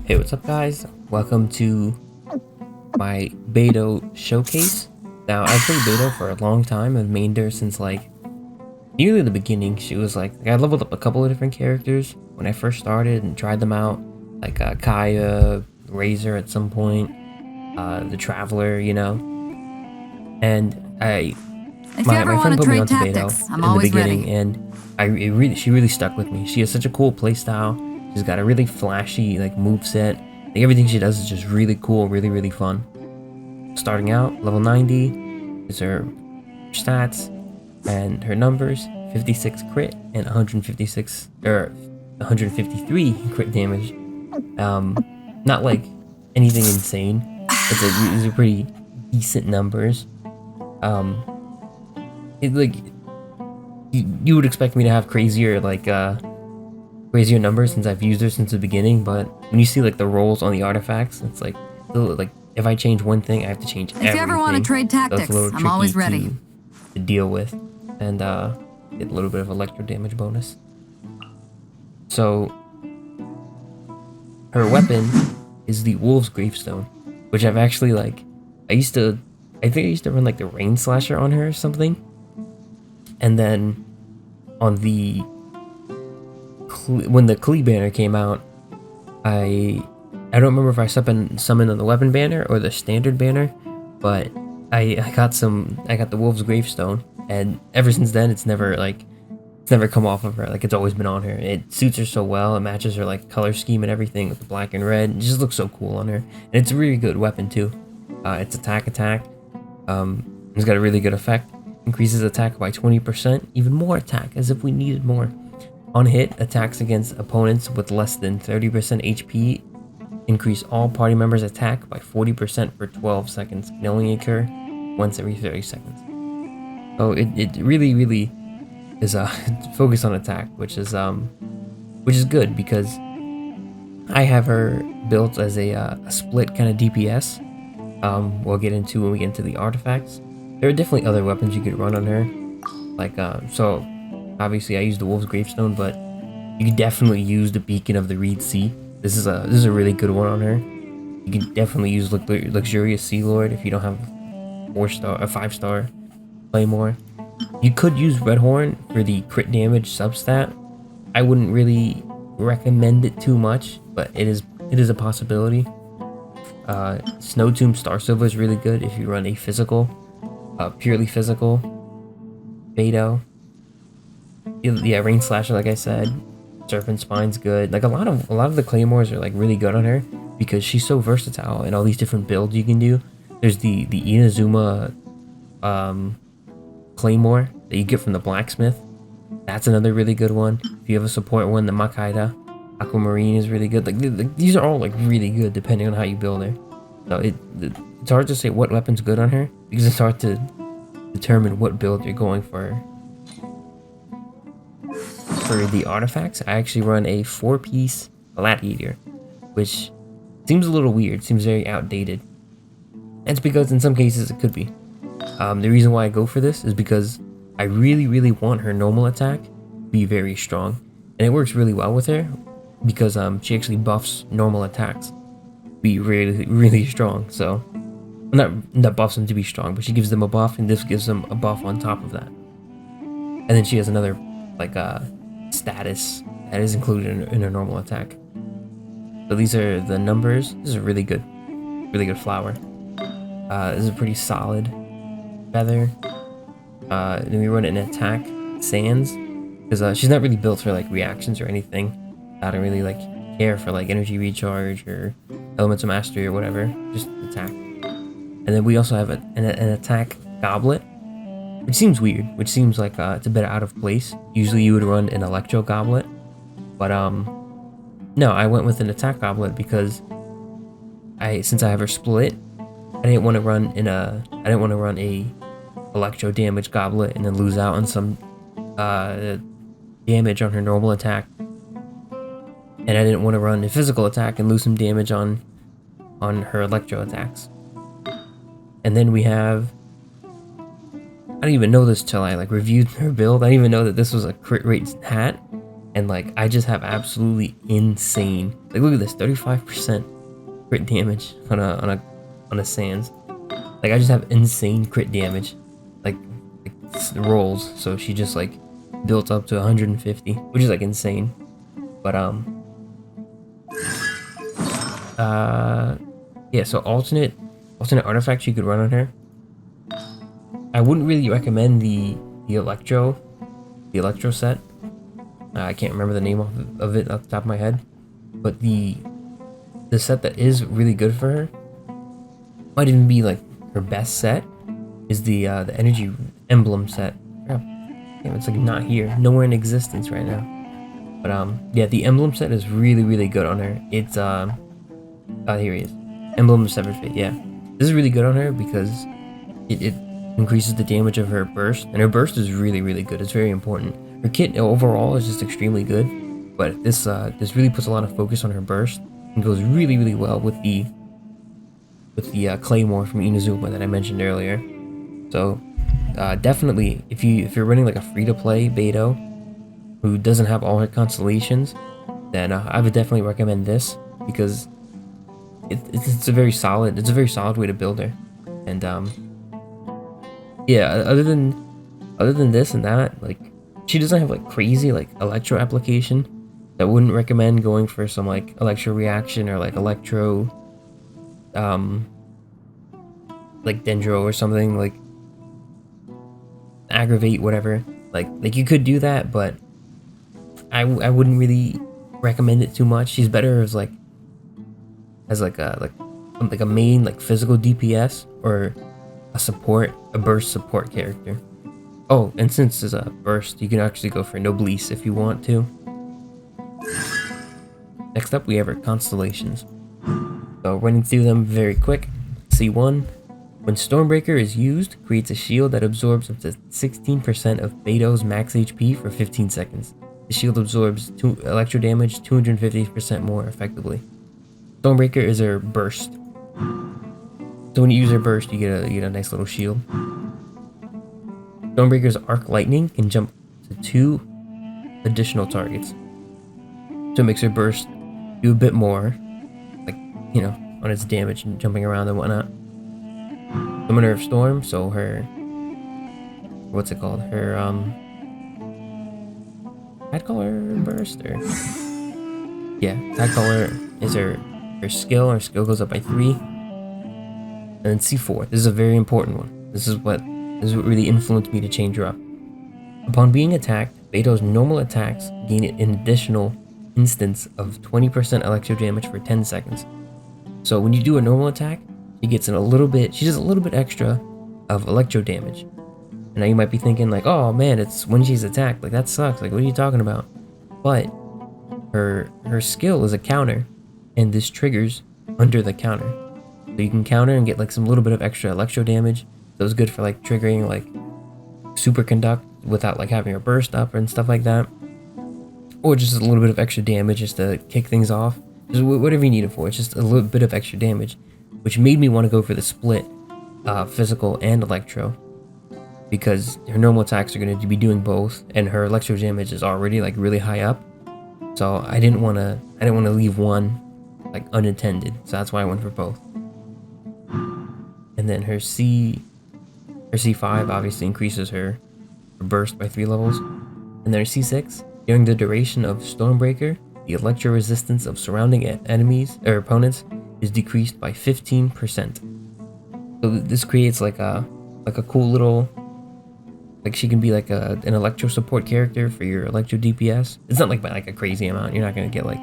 Hey, what's up guys? Welcome to my Beidou showcase. Now, I've played Beidou for a long time. I've mained her since like nearly the beginning. She was like I leveled up a couple of different characters when I first started and tried them out. Like Kaya, Razor at some point, the Traveler, you know. And If you ever my want friend to put me trade onto tactics, Beidou I'm in the always beginning, ready. and she really stuck with me. She has such a cool playstyle. She's got a really flashy like move set. Like everything she does is just really cool, really fun. Starting out level 90 is her stats and her numbers: 56 crit and 156 or 153 crit damage. Not like anything insane. These are pretty decent numbers. Um, it like you would expect me to have crazier crazier numbers since I've used her since the beginning, but when you see like the rolls on the artifacts, it's like if I change one thing, I have to change everything. If you ever want to trade So it's a tactics, little I'm tricky always ready. to deal with, and get a little bit of electro damage bonus. So her weapon is the Wolf's Gravestone, which I've actually I think I used to run like the Rain Slasher on her or something, and then on the when the Klee banner came out, I don't remember if I summoned on the weapon banner or the standard banner, but I got the Wolf's Gravestone, and ever since then it's never come off of her. Like it's always been on her. It suits her so well. It matches her like color scheme and everything with the black and red. It just looks so cool on her, and it's a really good weapon too. It's attack. It's got a really good effect. Increases attack by 20%. Even more attack, as if we needed more. On hit, attacks against opponents with less than 30% HP increase all party members' attack by 40% for 12 seconds. Can only occur once every 30 seconds. So it really is focused on attack, which is good because I have her built as a split kind of DPS. We'll get into when we get into the artifacts. There are definitely other weapons you could run on her, so obviously I use the Wolf's Gravestone, but you can definitely use the Beacon of the Reed Sea. This is a really good one on her. You can definitely use Luxurious Sea Lord if you don't have 4-star or 5-star Claymore. You could use Red Horn for the crit damage substat. I wouldn't really recommend it too much, but it is a possibility. Snow Tomb Star Silver is really good if you run a physical, purely physical Beidou. Yeah, Rain Slasher, like I said. Serpent Spine's good. Like a lot of the Claymores are like really good on her because she's so versatile and all these different builds you can do. There's the Inazuma Claymore that you get from the blacksmith. That's another really good one. If you have a support one, the Makaida Aquamarine is really good. These are all like really good depending on how you build her. So it's hard to say what weapon's good on her because it's hard to determine what build you're going for. For the artifacts, I actually run a 4-piece Gladiator, which seems a little weird, seems very outdated. That's because in some cases it could be. The reason why I go for this is because I really want her normal attack to be very strong, and it works really well with her because she actually buffs normal attacks be really strong. So not buffs them to be strong, but she gives them a buff, and this gives them a buff on top of that. And then she has another status that is included in her normal attack. So these are the numbers. This is a really good flower. This is a pretty solid feather. Then we run it in attack Sands because she's not really built for like reactions or anything. I don't really care for energy recharge or elements of mastery or whatever. Just attack. And then we also have an attack Goblet, which seems weird, which seems like it's a bit out of place. Usually you would run an Electro Goblet, but no, I went with an attack Goblet because since I have her split, I didn't want to run a Electro damage Goblet and then lose out on some damage on her normal attack, and I didn't want to run a physical attack and lose some damage on her Electro attacks. And then we have, I didn't even know this till I reviewed her build. I didn't even know that this was a crit rate hat, and like I just have absolutely insane. Like look at this, 35% crit damage on a Sans. Like I just have insane crit damage, like rolls. So she just like built up to 150, which is like insane. But yeah. So alternate artifacts you could run on her. I wouldn't really recommend the electro set. I can't remember the name of it off the top of my head, but the set that is really good for her, might even be like her best set, is the energy emblem set. Oh, damn, it's like not here, nowhere in existence right now. But yeah, the emblem set is really good on her. It's oh, here he is, emblem of Severed Fate. Yeah, this is really good on her because it increases the damage of her burst, and her burst is really good. It's very important. Her kit overall is just extremely good, but this really puts a lot of focus on her burst and goes really well with the claymore from Inazuma that I mentioned earlier. So definitely, if you're running like a free-to-play Beidou who doesn't have all her constellations, then I would definitely recommend this because it's a very solid way to build her. And yeah, other than this and that, like she doesn't have like crazy like electro application. I wouldn't recommend going for some like electro reaction or like electro like dendro or something, like aggravate, whatever. Like you could do that, but I wouldn't really recommend it too much. She's better as like a main like physical DPS or a burst support character. Oh, and since it's a burst, you can actually go for Noblesse if you want to. Next up, we have our constellations. So running through them very quick. C1. When Stormbreaker is used, creates a shield that absorbs up to 16% of Beidou's max HP for 15 seconds. The shield absorbs electro damage 250% more effectively. Stormbreaker is her burst. So when you use her burst, you get a nice little shield. Stormbreaker's Arc Lightning can jump to 2 additional targets. So it makes her burst do a bit more, like, you know, on its damage and jumping around and whatnot. Summoner of Storm, so her, what's it called? Her, I'd call her burst, or, yeah, I'd call her, is her skill. Her skill goes up by 3. And then C4, this is a very important one. This is what really influenced me to change her up. Upon being attacked, Beidou's normal attacks gain an additional instance of 20% electro damage for 10 seconds. So when you do a normal attack, she does a little bit extra of electro damage. And now you might be thinking like, oh man, it's when she's attacked, like that sucks, like what are you talking about? But her skill is a counter, and this triggers under the counter. So you can counter and get like some little bit of extra electro damage. So it's good for like triggering like super conduct without like having her burst up and stuff like that. Or just a little bit of extra damage just to kick things off. Just whatever you need it for. It's just a little bit of extra damage, which made me want to go for the split physical and electro, because her normal attacks are going to be doing both, and her electro damage is already like really high up. So I didn't want to leave one like unattended. So that's why I went for both. And then her C5 obviously increases her burst by 3 levels. And then her C6, during the duration of Stormbreaker, the electro resistance of surrounding enemies or opponents is decreased by 15%. So this creates like a cool little, like she can be like an electro support character for your electro DPS. It's not like by like a crazy amount. You're not gonna get like,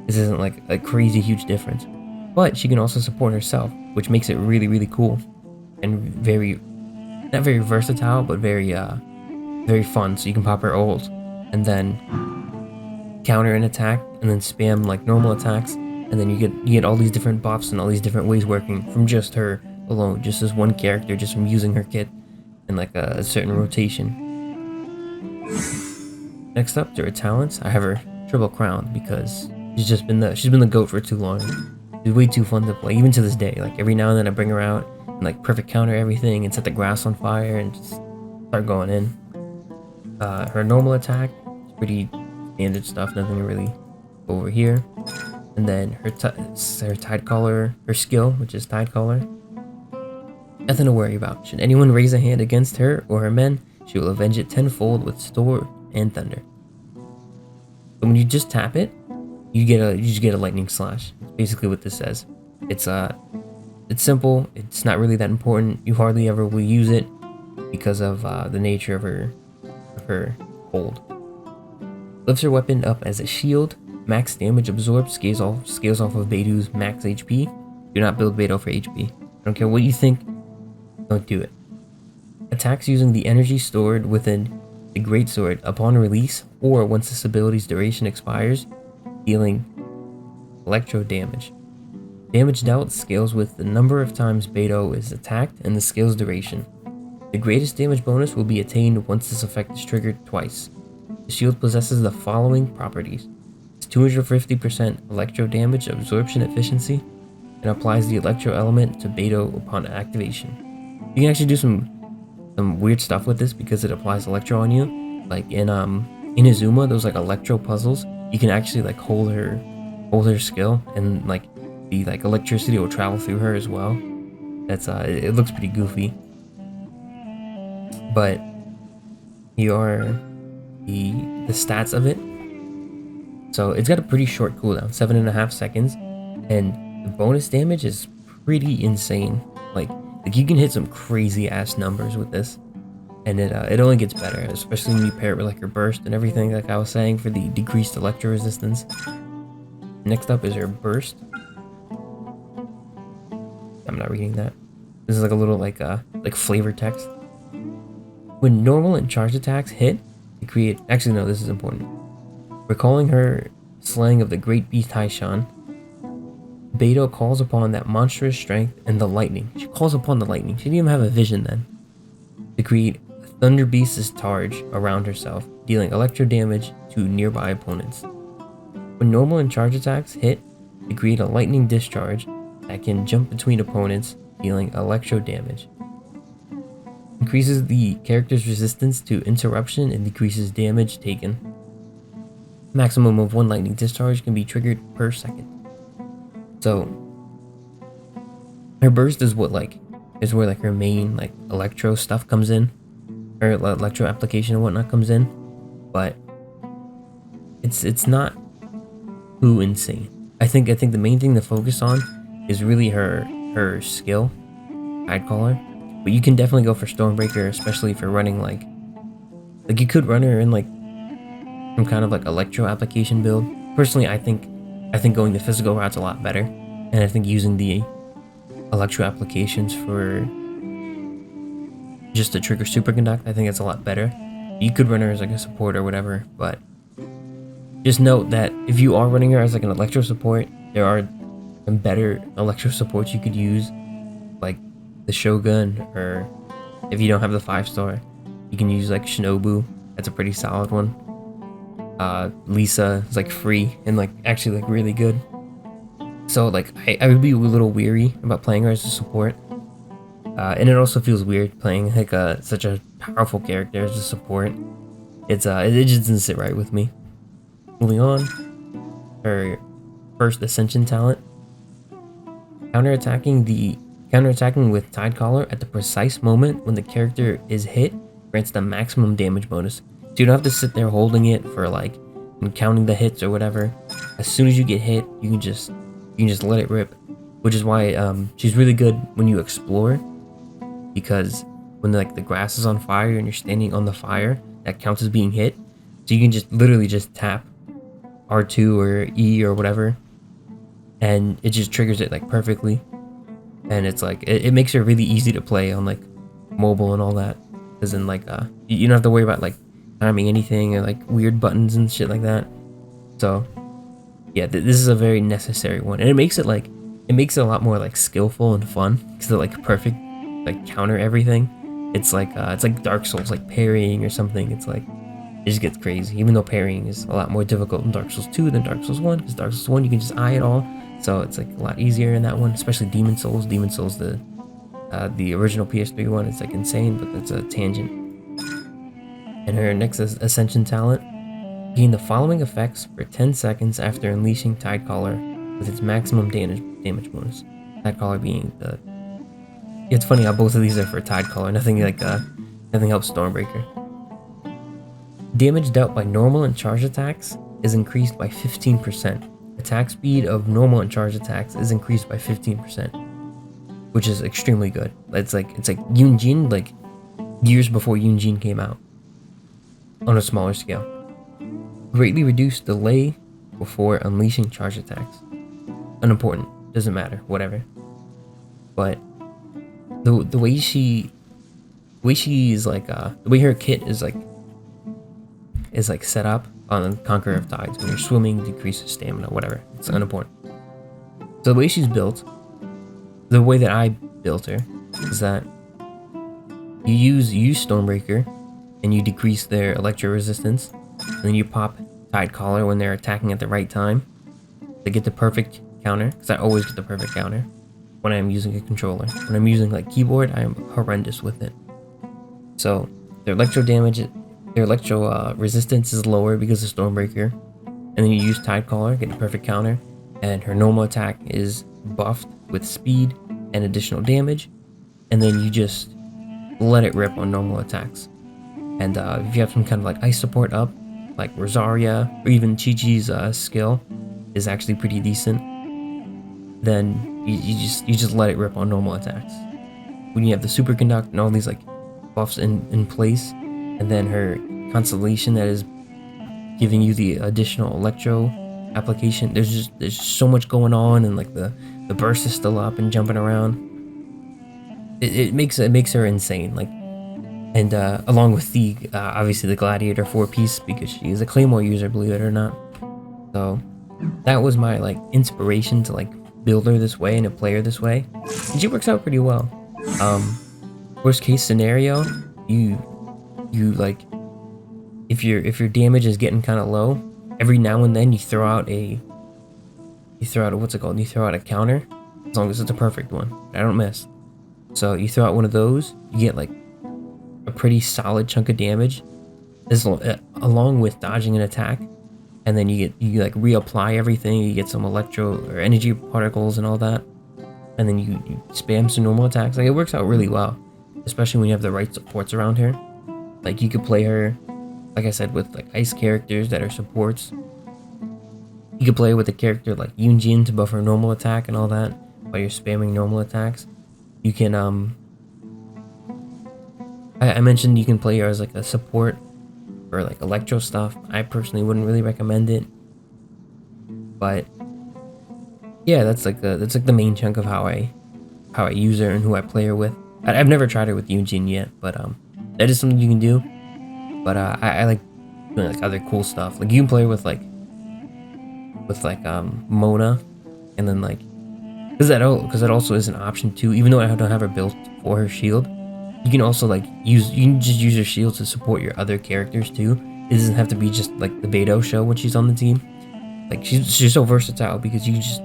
this isn't like a crazy huge difference. But she can also support herself, which makes it really cool and not very versatile, but very fun. So you can pop her ult and then counter an attack and then spam like normal attacks, and then you get all these different buffs and all these different ways working from just her alone, just as one character, just from using her kit in like a certain rotation. Next up to her talents, I have her Triple Crown because she's been the GOAT for too long. She's way too fun to play, even to this day. Like every now and then I bring her out and like perfect counter everything and set the grass on fire and just start going in. Her normal attack is pretty standard stuff, nothing really over here. And then her Tide Caller, her skill, which is Tide Caller. Nothing to worry about. Should anyone raise a hand against her or her men, she will avenge it tenfold with Storm and Thunder. So when you just tap it, you just get a lightning slash. That's basically what this says. It's simple. It's not really that important. You hardly ever will use it because of the nature of her hold. Lifts her weapon up as a shield. Max damage absorbed scales off of Beidou's max HP. Do not build Beidou for HP. I don't care what you think. Don't do it. Attacks using the energy stored within the greatsword upon release or once this ability's duration expires, dealing electro damage. Damage dealt scales with the number of times Beidou is attacked and the skill's duration. The greatest damage bonus will be attained once this effect is triggered twice. The shield possesses the following properties. It's 250% electro damage absorption efficiency and applies the electro element to Beidou upon activation. You can actually do some weird stuff with this because it applies electro on you. Like in Inazuma, those like electro puzzles, you can actually like hold her skill and like the like electricity will travel through her as well. That's it looks pretty goofy. But here are the stats of it. So it's got a pretty short cooldown, 7.5 seconds, and the bonus damage is pretty insane. Like you can hit some crazy ass numbers with this, and it only gets better, especially when you pair it with like her burst and everything, like I was saying, for the decreased electro resistance. Next up is her burst. I'm not reading that. This is like a little like flavor text. When normal and charged attacks hit, they create. Actually, no, this is important. Recalling her slaying of the great beast Haishan, Beidou calls upon that monstrous strength and the lightning. She calls upon the lightning. She didn't even have a vision then. To create a thunder beast's charge around herself, dealing electro damage to nearby opponents. When normal and charge attacks hit, they create a lightning discharge that can jump between opponents, dealing electro damage. Increases the character's resistance to interruption and decreases damage taken. Maximum of 1 lightning discharge can be triggered per second. So her burst is where like her main like electro stuff comes in, or electro application and whatnot comes in, but it's not too insane. I think the main thing to focus on is really her skill, Tide Caller. But you can definitely go for Stormbreaker, especially if you're running like you could run her in like some kind of like electro application build. Personally, I think going the physical route's a lot better, and I think using the electro applications for just to trigger superconduct, I think it's a lot better. You could run her as like a support or whatever, but just note that if you are running her as like an electro support, there are some better electro supports you could use, like the Shogun, or if you don't have the 5-star, you can use like Shinobu. That's a pretty solid one. Lisa is like free and like actually like really good. So like I would be a little weary about playing her as a support. And it also feels weird playing like such a powerful character as a support. It just doesn't sit right with me. Moving on, her first Ascension talent. Counterattacking with Tide Caller at the precise moment when the character is hit grants the maximum damage bonus. So you don't have to sit there holding it for like and counting the hits or whatever. As soon as you get hit, you can just let it rip. Which is why she's really good when you explore, because when like the grass is on fire and you're standing on the fire, that counts as being hit. So you can just literally just tap R2 or E or whatever, and it just triggers it like perfectly. And it's like it makes it really easy to play on like mobile and all that, because then like you don't have to worry about like timing anything or like weird buttons and shit like that. So yeah, this is a very necessary one, and it makes it a lot more like skillful and fun because they're like perfect, like counter everything. It's like Dark Souls, like parrying or something. It's like it just gets crazy, even though parrying is a lot more difficult in Dark Souls 2 than Dark Souls 1, because Dark Souls 1 you can just eye it all, so it's like a lot easier in that one, especially Demon Souls, the original PS3 one. It's like insane, but that's a tangent. And her next Ascension talent, Gain the following effects for 10 seconds after unleashing Tidecaller with its maximum damage bonus. Tidecaller being the... It's funny how both of these are for Tidecaller. Nothing helps Stormbreaker. Damage dealt by normal and charge attacks is increased by 15%. Attack speed of normal and charge attacks is increased by 15%, which is extremely good. It's like Yunjin, like years before Yunjin came out, on a smaller scale. Greatly reduced delay before unleashing charge attacks. Unimportant, doesn't matter, whatever. But the way she's like the way her kit is like set up on Conqueror of Tides. When you're swimming, decreases stamina, whatever. It's unimportant. So the way she's built, the way that I built her, is that you use Stormbreaker and you decrease their electro resistance, and then you pop Tidecaller when they're attacking at the right time to get the perfect counter, because I always get the perfect counter when I'm using a controller. When I'm using like keyboard, I am horrendous with it. So their electro damage, their electro resistance is lower because of Stormbreaker, and then you use Tidecaller, get the perfect counter, and her normal attack is buffed with speed and additional damage, and then you just let it rip on normal attacks. And if you have some kind of like ice support up, like Rosaria or even Chi-Chi's skill is actually pretty decent, then you just let it rip on normal attacks. When you have the superconduct and all these like buffs in place, and then her Constellation that is giving you the additional electro application, there's so much going on, and like the burst is still up and jumping around. It makes her insane. Like, and along with the obviously the Gladiator 4-piece, because she is a Claymore user, believe it or not. So that was my like inspiration to like build her this way and to play her this way, and she works out pretty well. Worst case scenario, you like, if your damage is getting kind of low, every now and then you throw out a what's it called? You throw out a counter, as long as it's a perfect one. I don't miss. So you throw out one of those, you get like a pretty solid chunk of damage, along with dodging an attack, and then you like reapply everything. You get some electro or energy particles and all that, and then you spam some normal attacks. Like, it works out really well, especially when you have the right supports around her. Like, you could play her, like I said, with like ice characters that are supports. You could play with a character like Yunjin to buff her normal attack and all that while you're spamming normal attacks. You can I mentioned you can play her as like a support or like electro stuff. I personally wouldn't really recommend it, but yeah, that's like the main chunk of how I use her and who I play her with. I've never tried her with Yunjin yet, but that is something you can do. But I like doing like other cool stuff. Like, you can play her with like Mona, and then like, because that also is an option too. Even though I don't have her built for her shield, you can also like you can just use her shield to support your other characters too. It doesn't have to be just like the Beidou show when she's on the team. Like, she's so versatile because you can just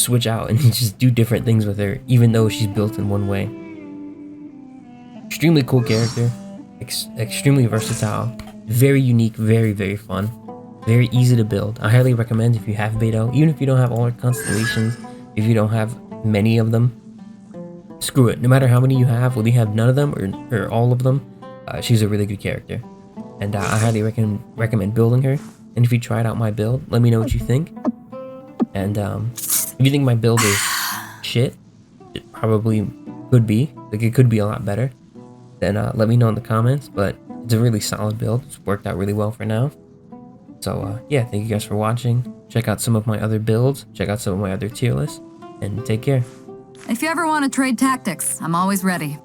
switch out and just do different things with her, even though she's built in one way. Extremely cool character, extremely versatile, very unique, very, very fun, very easy to build. I highly recommend, if you have Beidou, even if you don't have all her constellations, if you don't have many of them, screw it. No matter how many you have, whether you have none of them or all of them, she's a really good character. And I highly recommend building her. And if you tried out my build, let me know what you think. And if you think my build is shit, it probably could be. Like, it could be a lot better. Then let me know in the comments. But it's a really solid build. It's worked out really well for now. So yeah, thank you guys for watching. Check out some of my other builds. Check out some of my other tier lists. And take care. If you ever want to trade tactics, I'm always ready.